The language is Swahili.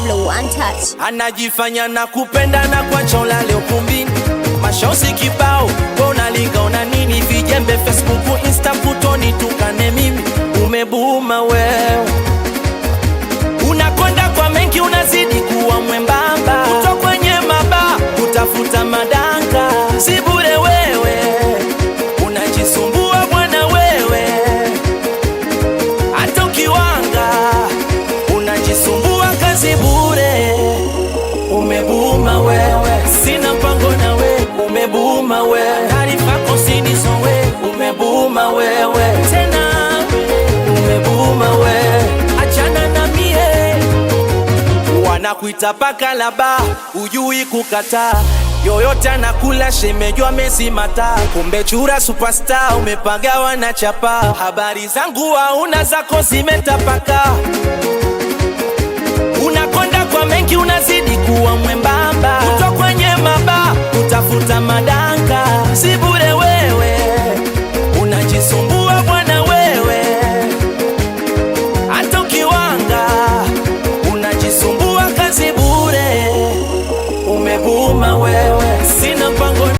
Pablo Untouched. Anajifanya na kupenda na kwa chola leo kumbini. Mashosi kibao, kona linga una nini. Vijembe Facebook, Insta putoni tukane mimi. Umebuma wewe, unakonda kwa mengi, unazidi kuwa mwembamba. Kuto kwenye maba, kutafuta madanga. Si bure wewe, unajisumbua bwana wewe. Hata ukiwanga, unajisumbua kazi bure. Umebuma wewe, sina mpango na wewe. Umebuma wewe, taarifa kosinizo wewe. Umebuma wewe, tena umebuma wewe. Achana na mie, wanakuita paka laba, ujui kukataa. Yoyote anakula shemejwa mesimata. Kumbe chura superstar, umepagawa na chapa. Habari zangu hauna, zako zimetapaka. Unakonda kwa mengi, unazidi kuwa mwembamba. Kuto kwenye maba, utafuta mada.